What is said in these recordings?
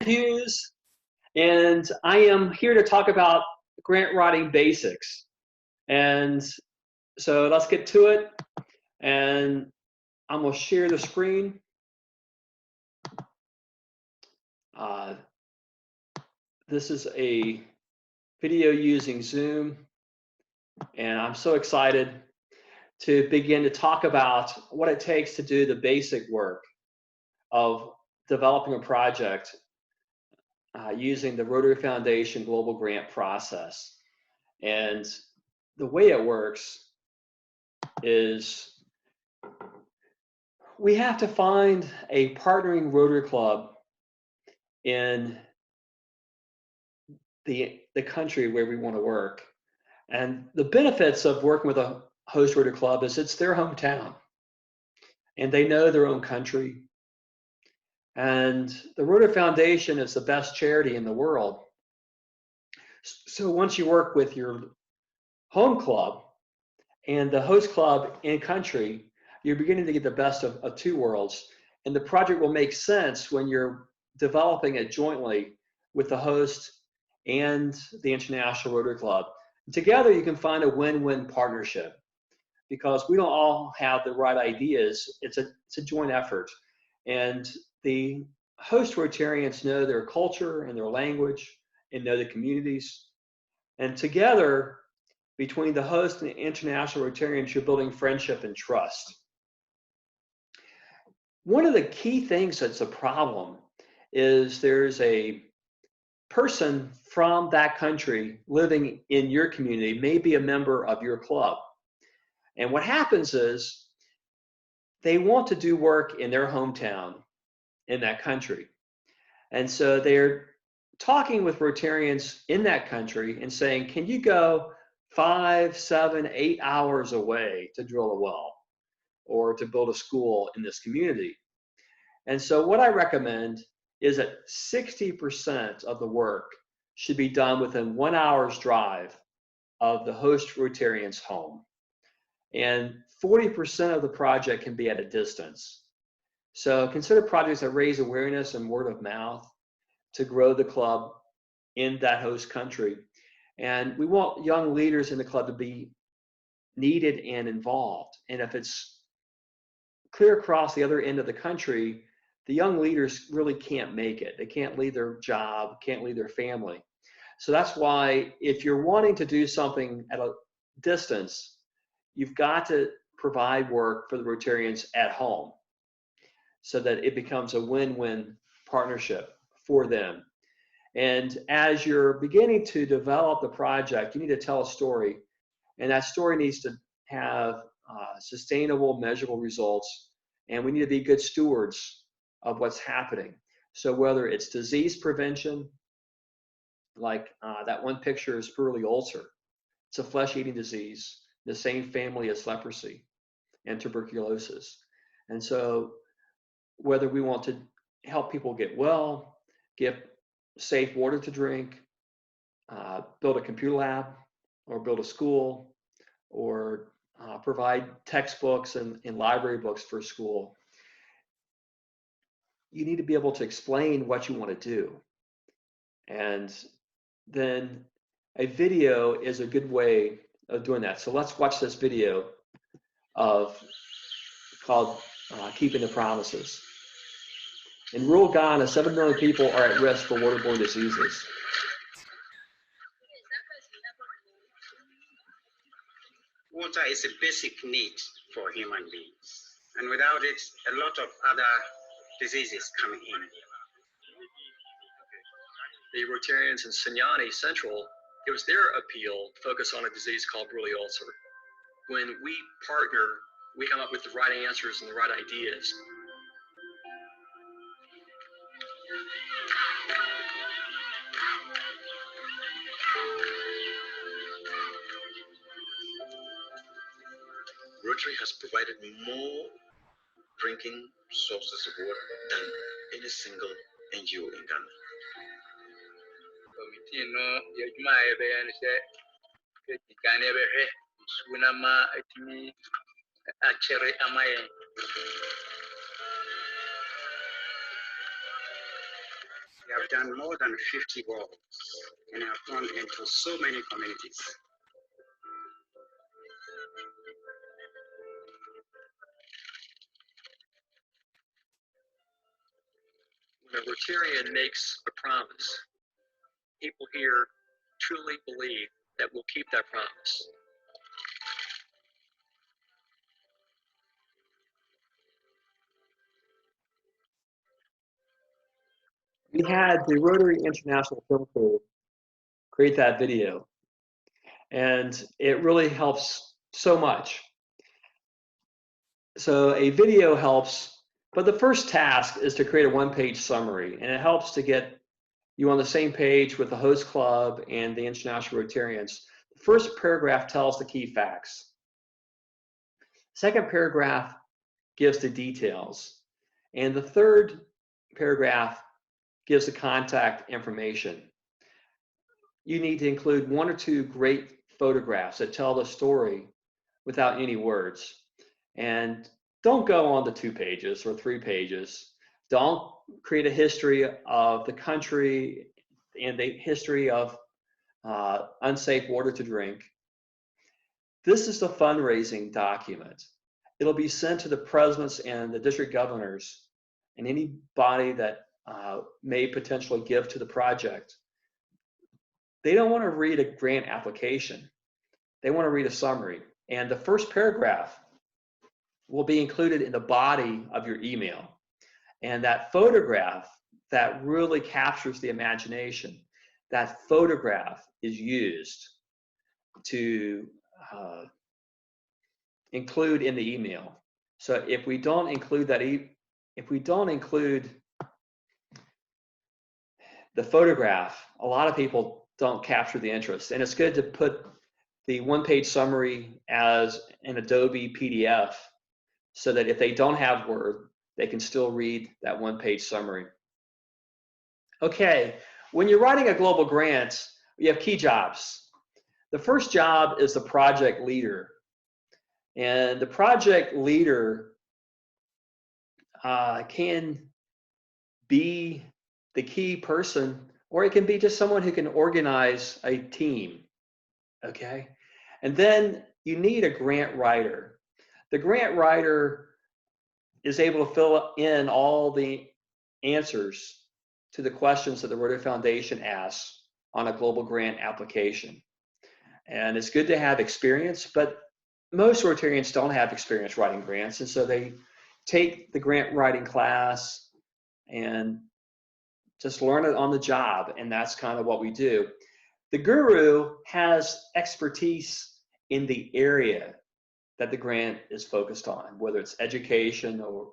Hughes, and I am here to talk about grant writing basics. And so let's get to it. And I'm going to share the screen. This is a video using Zoom, and I'm so excited to begin to talk about what it takes to do the basic work of developing a project using the Rotary Foundation Global Grant process. And the way it works is we have to find a partnering Rotary Club in the country where we want to work. And the benefits of working with a host Rotary Club is it's their hometown and they know their own country. And the Rotary Foundation is the best charity in the world. So once you work with your home club and the host club in country, you're beginning to get the best of two worlds. And the project will make sense when you're developing it jointly with the host and the International Rotary Club. Together, you can find a win-win partnership because we don't all have the right ideas. It's a joint effort. And the host Rotarians know their culture and their language and know the communities. And together, between the host and the international Rotarians, you're building friendship and trust. One of the key things that's a problem is there's a person from that country living in your community, may be a member of your club. And what happens is they want to do work in their hometown in that country. And so they're talking with Rotarians in that country and saying, can you go 5, 7, 8 hours away to drill a well or to build a school in this community? And so what I recommend is that 60% of the work should be done within 1 hour's drive of the host Rotarian's home. And 40% of the project can be at a distance. So consider projects that raise awareness and word of mouth to grow the club in that host country. And we want young leaders in the club to be needed and involved. And if it's clear across the other end of the country, the young leaders really can't make it. They can't leave their job, can't leave their family. So that's why if you're wanting to do something at a distance, you've got to provide work for the Rotarians at home so that it becomes a win-win partnership for them. And as you're beginning to develop the project, you need to tell a story, and that story needs to have sustainable, measurable results, and we need to be good stewards of what's happening. So whether it's disease prevention, like that one picture is Burley ulcer. It's a flesh-eating disease, the same family as leprosy and tuberculosis. And so whether we want to help people get well, get safe water to drink, build a computer lab, or build a school, or provide textbooks and library books for school, you need to be able to explain what you want to do. And then a video is a good way of doing that. So let's watch this video called Keeping the Promises. In rural Ghana, 7 million people are at risk for waterborne diseases. Water is a basic need for human beings. And without it, a lot of other diseases come in. The Rotarians in Sinyani Central, it was their appeal to focus on a disease called Burley ulcer. When we partner, we come up with the right answers and the right ideas. Rotary has provided more drinking sources of water than any single NGO in Ghana. We have done more than 50 walks and have gone into so many communities. When a Rotarian makes a promise, people here truly believe that we'll keep that promise. We had the Rotary International Film Crew create that video, and it really helps so much. So a video helps, but the first task is to create a one-page summary, and it helps to get you on the same page with the host club and the International Rotarians. The first paragraph tells the key facts. Second paragraph gives the details. And the third paragraph gives the contact information. You need to include one or two great photographs that tell the story without any words. And don't go on to 2 pages or 3 pages. Don't create a history of the country and the history of unsafe water to drink. This is the fundraising document. It'll be sent to the presidents and the district governors and anybody that may potentially give to the project. They don't want to read a grant application. They want to read a summary. And the first paragraph will be included in the body of your email. And that photograph that really captures the imagination, that photograph is used to include in the email. So if we don't include that, if we don't include the photograph, a lot of people don't capture the interest. And it's good to put the one-page summary as an Adobe PDF so that if they don't have Word, they can still read that one-page summary. Okay, when you're writing a global grant, you have key jobs. The first job is the project leader. And the project leader can be the key person, or it can be just someone who can organize a team, okay? And then you need a grant writer. The grant writer is able to fill in all the answers to the questions that the Rotary Foundation asks on a global grant application. And it's good to have experience, but most Rotarians don't have experience writing grants, and so they take the grant writing class and just learn it on the job, and that's kind of what we do. The guru has expertise in the area that the grant is focused on, whether it's education or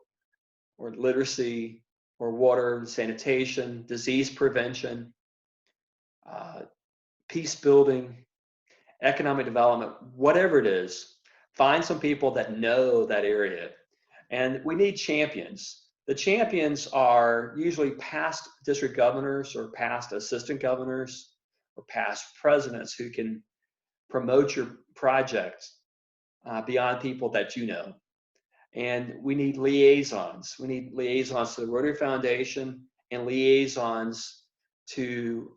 literacy or water and sanitation, disease prevention, peace building, economic development, whatever it is. Find some people that know that area. And we need champions. The champions are usually past district governors or past assistant governors or past presidents who can promote your project beyond people that you know. And we need liaisons. We need liaisons to the Rotary Foundation and liaisons to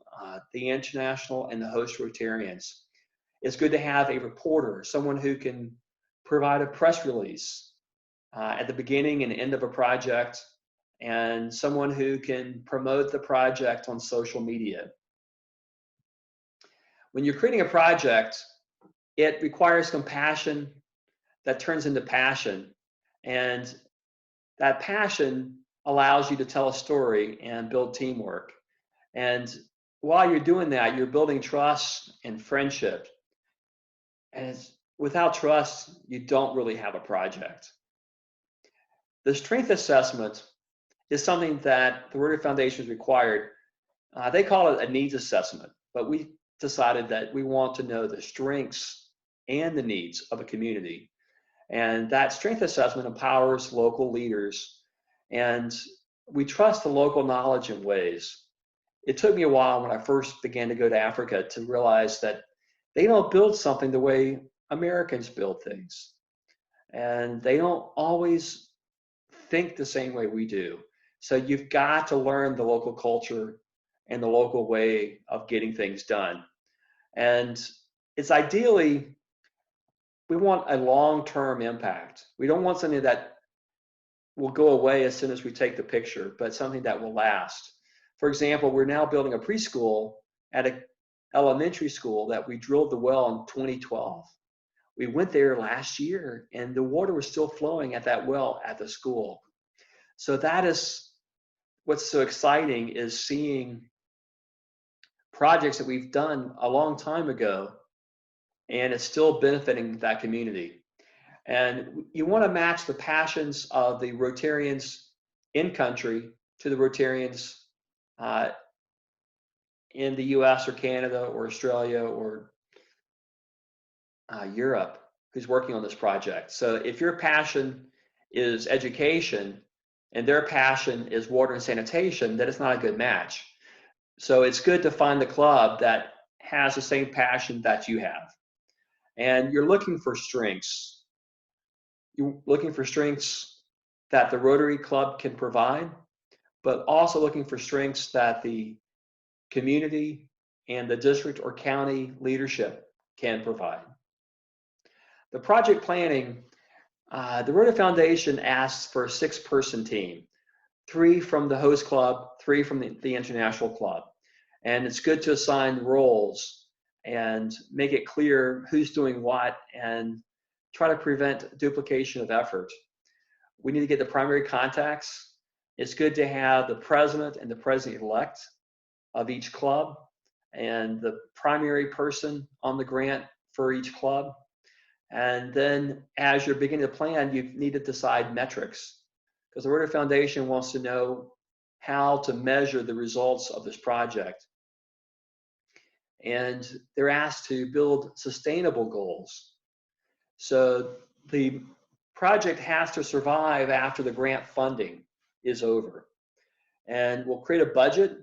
the international and the host Rotarians. It's good to have a reporter, someone who can provide a press release at the beginning and end of a project, and someone who can promote the project on social media. When you're creating a project, it requires compassion that turns into passion, and that passion allows you to tell a story and build teamwork. And while you're doing that, you're building trust and friendship. And without trust, you don't really have a project. The strength assessment is something that the Rotary Foundation is required. They call it a needs assessment, but we decided that we want to know the strengths and the needs of a community. And that strength assessment empowers local leaders, and we trust the local knowledge in ways. It took me a while when I first began to go to Africa to realize that they don't build something the way Americans build things. And they don't always think the same way we do. So you've got to learn the local culture and the local way of getting things done. And it's ideally, we want a long-term impact. We don't want something that will go away as soon as we take the picture, but something that will last. For example, we're now building a preschool at an elementary school that we drilled the well in 2012. We went there last year and the water was still flowing at that well at the school. So that is what's so exciting, is seeing projects that we've done a long time ago and it's still benefiting that community. And you want to match the passions of the Rotarians in country to the Rotarians in the US or Canada or Australia or Europe who's working on this project. So if your passion is education and their passion is water and sanitation, then it's not a good match. So it's good to find the club that has the same passion that you have. And you're looking for strengths. You're looking for strengths that the Rotary Club can provide, but also looking for strengths that the community and the district or county leadership can provide. The project planning, the Rotary Foundation asks for a 6-person team, 3 from the host club, 3 from the international club. And it's good to assign roles and make it clear who's doing what and try to prevent duplication of effort. We need to get the primary contacts. It's good to have the president and the president-elect of each club and the primary person on the grant for each club. And then as you're beginning to plan, you need to decide metrics, because the Rotary Foundation wants to know how to measure the results of this project. And they're asked to build sustainable goals. So the project has to survive after the grant funding is over. And we'll create a budget,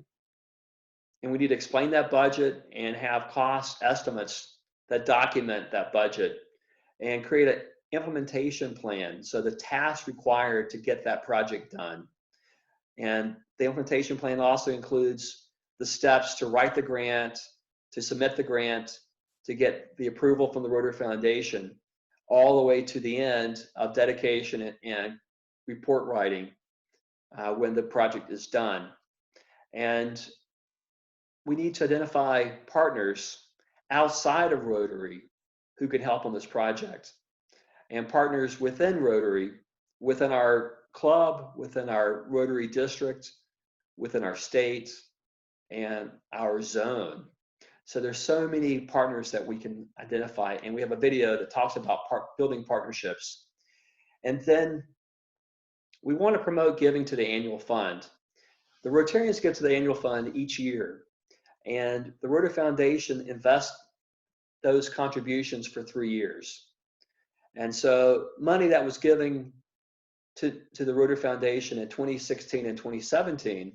and we need to explain that budget and have cost estimates that document that budget, and create an implementation plan, so the tasks required to get that project done. And the implementation plan also includes the steps to write the grant, to submit the grant, to get the approval from the Rotary Foundation, all the way to the end of dedication and report writing when the project is done. And we need to identify partners outside of Rotary who can help on this project, and partners within Rotary, within our club, within our Rotary district, within our state, and our zone. So there's so many partners that we can identify, and we have a video that talks about building partnerships. And then we want to promote giving to the annual fund. The Rotarians give to the annual fund each year, and the Rotary Foundation invests those contributions for 3 years. And so money that was given to the Rotary Foundation in 2016 and 2017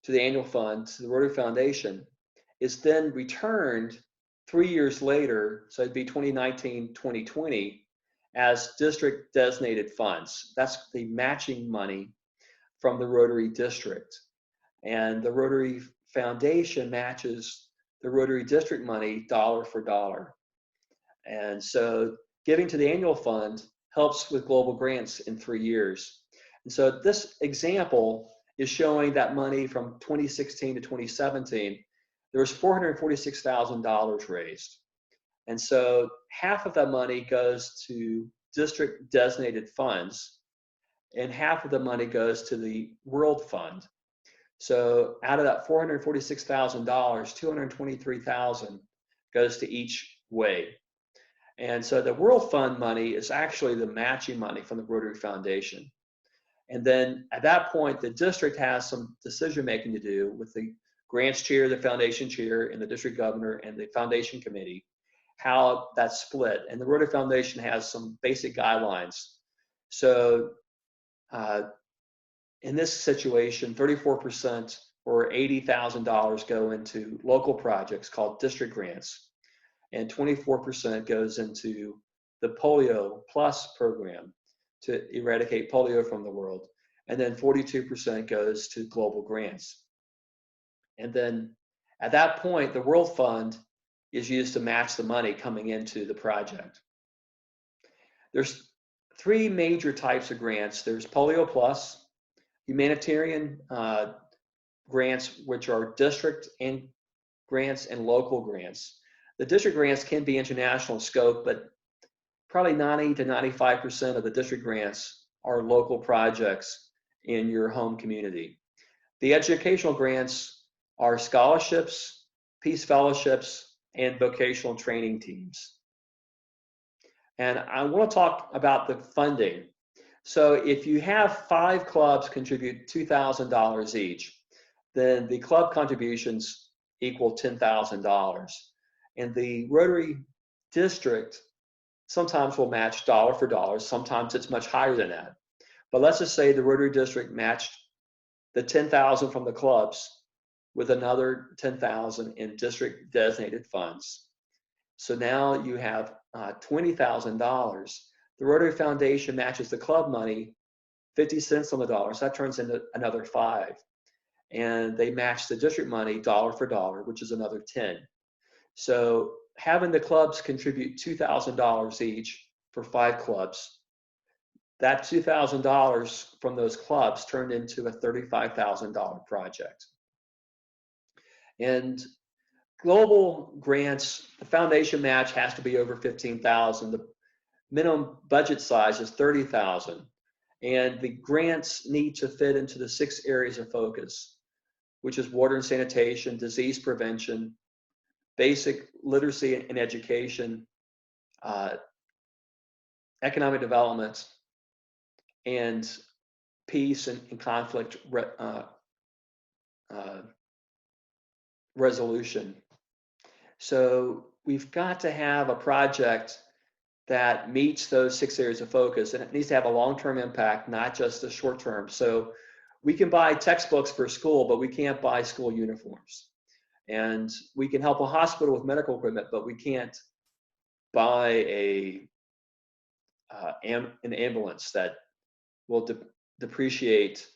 to the annual fund, to the Rotary Foundation, is then returned 3 years later, so it'd be 2019, 2020, as district designated funds. That's the matching money from the Rotary district. And the Rotary Foundation matches the Rotary district money dollar for dollar. And so giving to the annual fund helps with global grants in 3 years. And so this example is showing that money from 2016 to 2017, there was $446,000 raised. And so half of that money goes to district designated funds, and half of the money goes to the World Fund. So out of that $446,000, $223,000 goes to each way. And so the World Fund money is actually the matching money from the Rotary Foundation. And then at that point, the district has some decision making to do with the grants chair, the foundation chair, and the district governor and the foundation committee, how that's split. And the Rotary Foundation has some basic guidelines. So in this situation, 34% or $80,000 go into local projects called district grants, and 24% goes into the Polio Plus program to eradicate polio from the world. And then 42% goes to global grants. And then at that point, the World Fund is used to match the money coming into the project. There's three major types of grants. There's Polio Plus, humanitarian grants, which are district and grants and local grants. The district grants can be international in scope, but probably 90 to 95% of the district grants are local projects in your home community. The educational grants are scholarships, peace fellowships, and vocational training teams. And I want to talk about the funding. So if you have 5 clubs contribute $2,000 each, then the club contributions equal $10,000. And the Rotary District sometimes will match dollar for dollar. Sometimes it's much higher than that. But let's just say the Rotary District matched the $10,000 from the clubs with another $10,000 in district designated funds. So now you have $20,000. The Rotary Foundation matches the club money 50 cents on the dollar, so that turns into another 5. And they match the district money dollar for dollar, which is another 10. So having the clubs contribute $2,000 each for 5 clubs, that $2,000 from those clubs turned into a $35,000 project. And global grants, the foundation match has to be over $15,000. The minimum budget size is $30,000. And the grants need to fit into the 6 areas of focus, which is water and sanitation, disease prevention, basic literacy and education, economic development, and peace and conflict resolution. So we've got to have a project that meets those 6 areas of focus, and it needs to have a long-term impact, not just a short-term. So we can buy textbooks for school, but we can't buy school uniforms. And we can help a hospital with medical equipment, but we can't buy an ambulance that will depreciate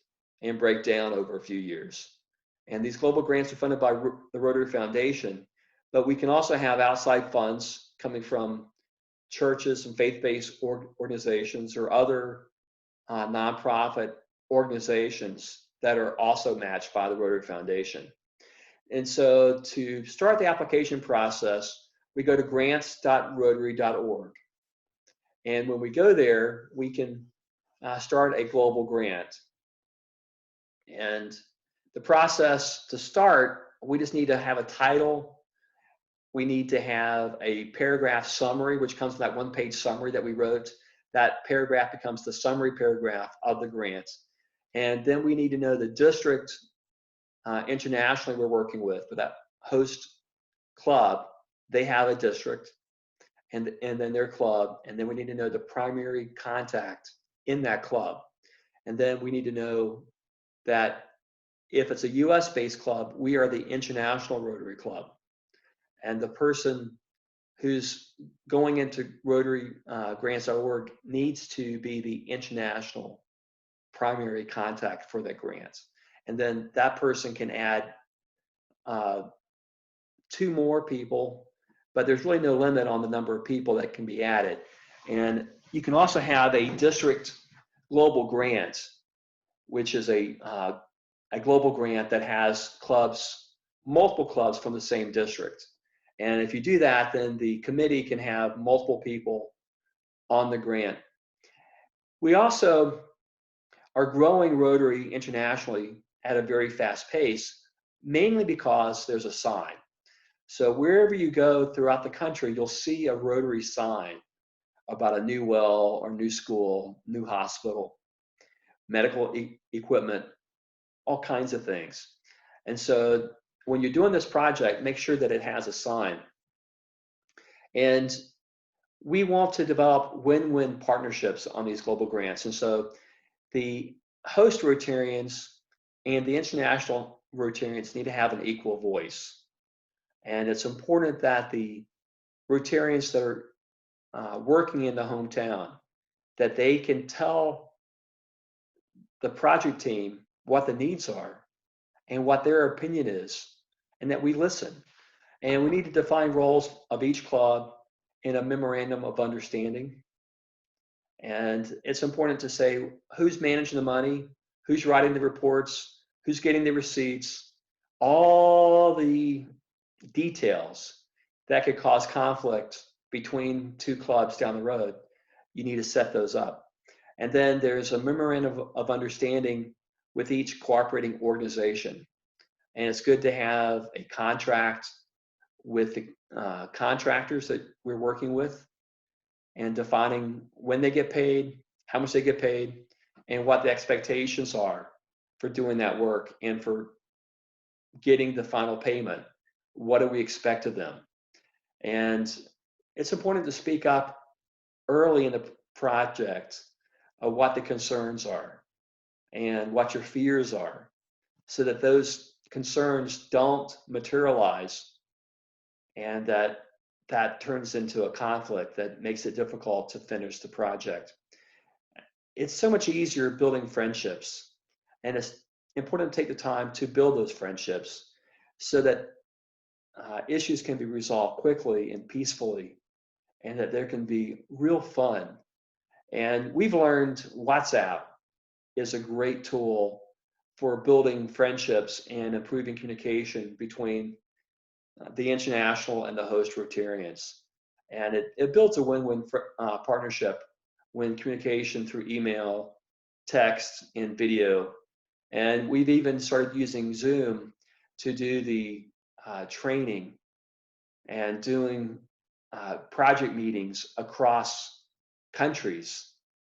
and break down over a few years. And these global grants are funded by the Rotary Foundation, but we can also have outside funds coming from churches and faith-based organizations or other nonprofit organizations that are also matched by the Rotary Foundation. And so to start the application process, we go to grants.rotary.org. And when we go there, we can start a global grant. And the process to start, we just need to have a title. We need to have a paragraph summary, which comes from that 1-page summary that we wrote. That paragraph becomes the summary paragraph of the grant. And then we need to know the district internationally we're working with. For that host club, they have a district and then their club. And then we need to know the primary contact in that club. And then we need to know that if it's a US-based club, we are the International Rotary Club. And the person who's going into Rotary grants.org needs to be the international primary contact for that grant. And then that person can add 2 more people, but there's really no limit on the number of people that can be added. And you can also have a district global grant, which is a global grant that has clubs, multiple clubs from the same district. And if you do that, then the committee can have multiple people on the grant. We also are growing Rotary internationally at a very fast pace, mainly because there's a sign. So wherever you go throughout the country, you'll see a Rotary sign about a new well or new school, new hospital, medical equipment, all kinds of things. And so when you're doing this project, make sure that it has a sign. And we want to develop win-win partnerships on these global grants. And so the host Rotarians and the international Rotarians need to have an equal voice. And it's important that the Rotarians that are working in the hometown, that they can tell the project team what the needs are and what their opinion is, and that we listen. And we need to define roles of each club in a memorandum of understanding. And it's important to say who's managing the money, who's writing the reports, who's getting the receipts, all the details that could cause conflict between two clubs down the road. You need to set those up. And then there's a memorandum of understanding with each cooperating organization. And it's good to have a contract with the contractors that we're working with, and defining when they get paid, how much they get paid, and what the expectations are for doing that work and for getting the final payment. What do we expect of them? And it's important to speak up early in the project of what the concerns are and what your fears are, so that those concerns don't materialize and that turns into a conflict that makes it difficult to finish the project. It's so much easier building friendships, and it's important to take the time to build those friendships so that issues can be resolved quickly and peacefully, and that there can be real fun. And we've learned WhatsApp is a great tool for building friendships and improving communication between the international and the host Rotarians. And it builds a win-win partnership when communication through email, text, and video. And we've even started using Zoom to do the training and doing project meetings across countries,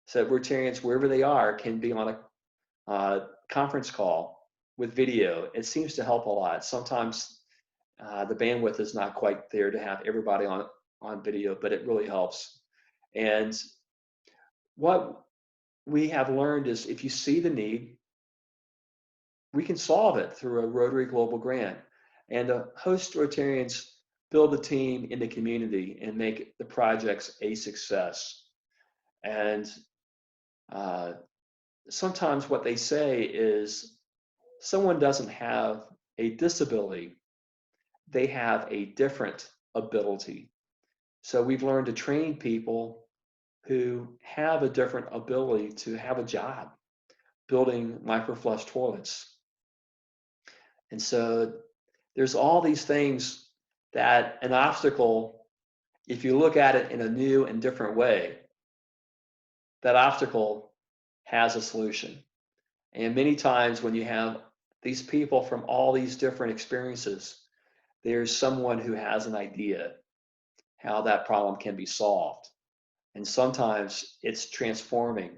so that Rotarians, wherever they are, can be on a conference call with video. It seems to help a lot. Sometimes the bandwidth is not quite there to have everybody on video, but it really helps. And what we have learned is, if you see the need, we can solve it through a Rotary Global Grant. And the host Rotarians build a team in the community and make the projects a success. And sometimes what they say is, someone doesn't have a disability, they have a different ability. So we've learned to train people who have a different ability to have a job building microflush toilets. And so there's all these things that an obstacle, if you look at it in a new and different way, that obstacle has a solution. And many times when you have these people from all these different experiences, there's someone who has an idea how that problem can be solved. And sometimes it's transforming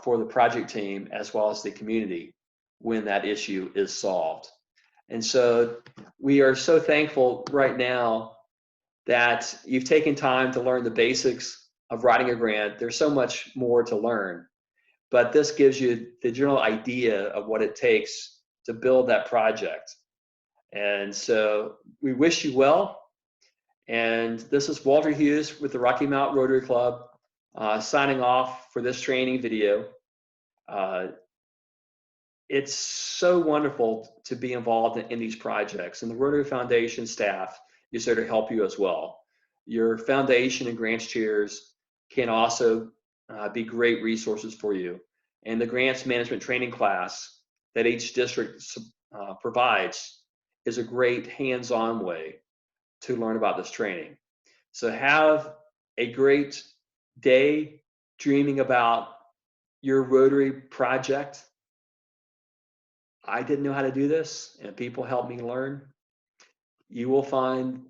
for the project team as well as the community when that issue is solved. And so we are so thankful right now that you've taken time to learn the basics of writing a grant. There's so much more to learn, but this gives you the general idea of what it takes to build that project. And so we wish you well. And this is Walter Hughes with the Rocky Mount Rotary Club, signing off for this training video. It's so wonderful to be involved in these projects, and the Rotary Foundation staff is there to help you as well. Your foundation and grants chairs can also be great resources for you. And the grants management training class that each district provides is a great hands-on way to learn about this training. So have a great day dreaming about your Rotary project. I didn't know how to do this, and people helped me learn. You will find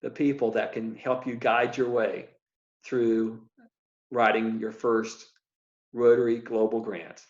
the people that can help you guide your way through writing your first Rotary Global Grant.